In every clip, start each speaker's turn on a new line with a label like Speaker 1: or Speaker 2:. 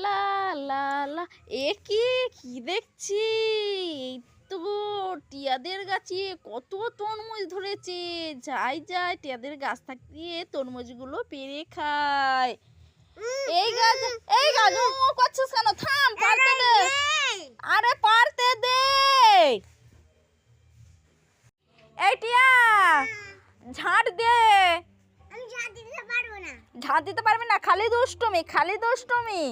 Speaker 1: লা লা লা। এ কি কি দেখছি? এই তো টিয়াদের গাছে কত তরমুজ ধরেছে। যাই যাই টিয়াদের গাছ থাকতে তরমুজগুলো পেরে খায়। এই গাছ ও করছিস কেন? থাম, পারতে দে। আরে পারতে দে। এই টিয়া ঝাড় দে।
Speaker 2: আমি ঝাড় দিতে পারবো না।
Speaker 1: ঝাড় দিতে পারবি না? খালি দুষ্টুমি, খালি দুষ্টুমি।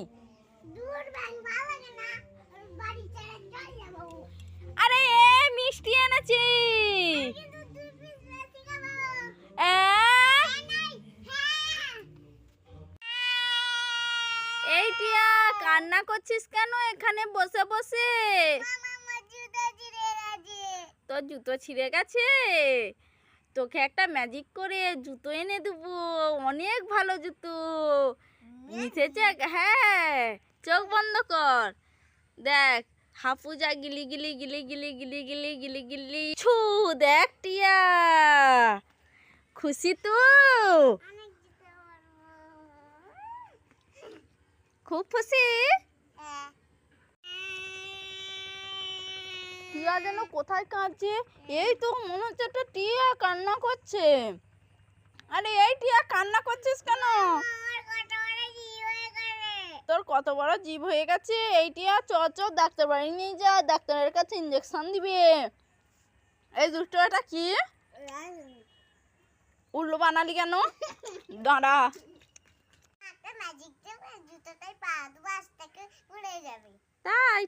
Speaker 2: দূর ব্যাং ভালো লাগে না। আমি বাড়ি ছেড়ে চলে যাব।
Speaker 1: আরে এ মিষ্টি এনেছি।
Speaker 2: কিন্তু দুই পিস মিষ্টি খাবো।
Speaker 1: এই টিয়া কান্না করছিস কেন এখানে বসে বসে?
Speaker 2: মামা আমার জুতো ছিঁড়ে গেছে।
Speaker 1: তোর জুতো ছিঁড়ে গেছে? তোকে একটা ম্যাজিক করে জুতো এনে দেবো, অনেক ভালো জুতো। মিশেছে? হ্যাঁ, চোখ বন্ধ কর, দেখ হাফুজা গিলি গিলি গিলি গিলি গিলি গিলি গিলি গিলি ছু। দেখ টিয়া, খুশি তো?
Speaker 2: অনেক জুতো পারবো।
Speaker 1: খুব খুশি? টিয়া যেন কোথায় কাঁদছে। এই তো মনে হচ্ছে একটা টিয়া কান্না করছে। আরে এই টিয়া কান্না করছিস কেন? তোর কত বড় জীব হয়ে গেছে। এই টিয়া চ ডাক্তার বাড়ি নিয়ে যা, ডাক্তারের কাছে ইঞ্জেকশন দিবে। এই দুষ্টটা কি উল্লু বানালি কেন? দাঁড়া। তাই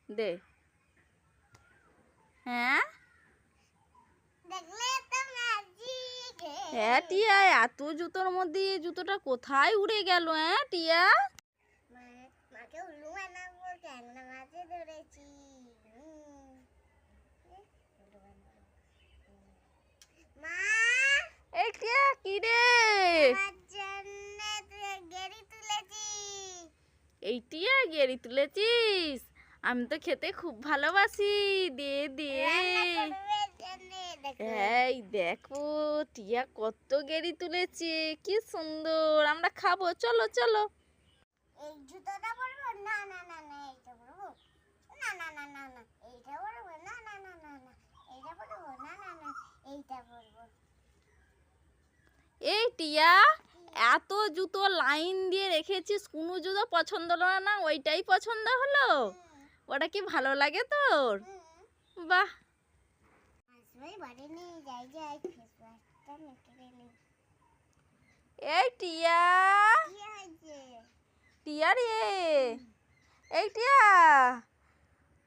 Speaker 1: দে। হ্যাঁ হ্যাঁ টিয়া, এত জুতোর মধ্যে এই জুতোটা কোথায় উড়ে গেল? হ্যাঁ টিয়া,
Speaker 2: মাকে উল্লু বানাবো ট্যাংরা মাছে ধরেছি। মা,
Speaker 1: এই টিয়া কি রে?
Speaker 2: আমার জন্য গেড়ি তুলেছি।
Speaker 1: এই টিয়া গেড়ি তুলেছিস? আমি তো খেতে খুব ভালোবাসি, দে দে। এই দেখো টিয়া কত গেড়ি তুলেছে, কি সুন্দর। আমরা খাবো, চলো চলো।
Speaker 2: এই জুতোটা পরবো? না না না না, এইটা পরবো। না না না না না, এইটা পরবো। না না না না না, এইটা পরবো। না না না, এইটা পরবো।
Speaker 1: এই টিয়া, এত জুতো লাইন দিয়ে রেখেছিস, কোনো জুতো পছন্দ হলো না? ওইটাই পছন্দ হলো? ওটা কি ভালো লাগে তোর? বাহ।
Speaker 2: বাড়ি নিয়ে যাই যাই ফেসওয়াশটা মেখে নিই।
Speaker 1: এই টিয়া,
Speaker 2: কি হয়েছে?
Speaker 1: টিয়া রে, এই টিয়া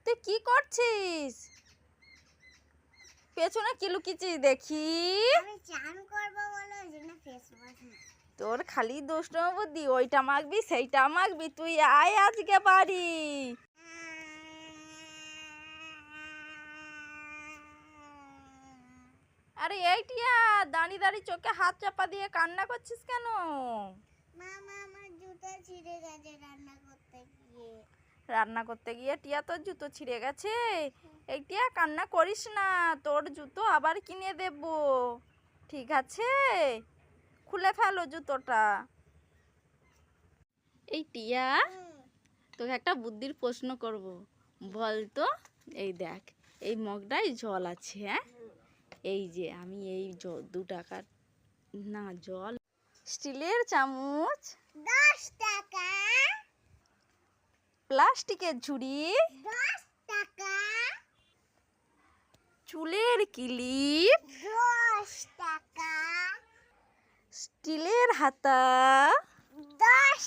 Speaker 1: তুই কি করছিস? পেছনে কি লুকিয়েছিস দেখি?
Speaker 2: আমি চান করবো বলে জন্য ফেসওয়াশ।
Speaker 1: তোর খালি দুষ্টুমি বুদ্ধি, ওইটা মাখবি সেইটা মাখবি। তুই আয় আজকে বাড়ি। আরে এই টিয়া, দাঁড়িয়ে দাঁড়িয়ে চোখে হাত চাপা দিয়ে কান্না করছিস কেন?
Speaker 2: মামা আমার জুতো ছিঁড়ে গেছে রান্না করতে গিয়ে।
Speaker 1: রান্না করতে গিয়ে টিয়া তোর জুতো ছিঁড়ে গেছে? এই টিয়া কান্না করিস না, তোর জুতো আবার কিনে দেব, ঠিক আছে? খুলে ফেলো জুতোটা। এই টিয়া, তোকে একটা বুদ্ধির প্রশ্ন করব, বল তো। এই দেখ, এই মগটায় জল আছে, হ্যাঁ? এই যে আমি এই 2 টাকার না জল, স্টিলের চামচ,
Speaker 2: 10 টাকা।
Speaker 1: প্লাস্টিকের ঝুড়ি,
Speaker 2: 10 টাকা।
Speaker 1: চুলের ক্লিপ,
Speaker 2: 10 টাকা।
Speaker 1: স্টিলের হাতা,
Speaker 2: 10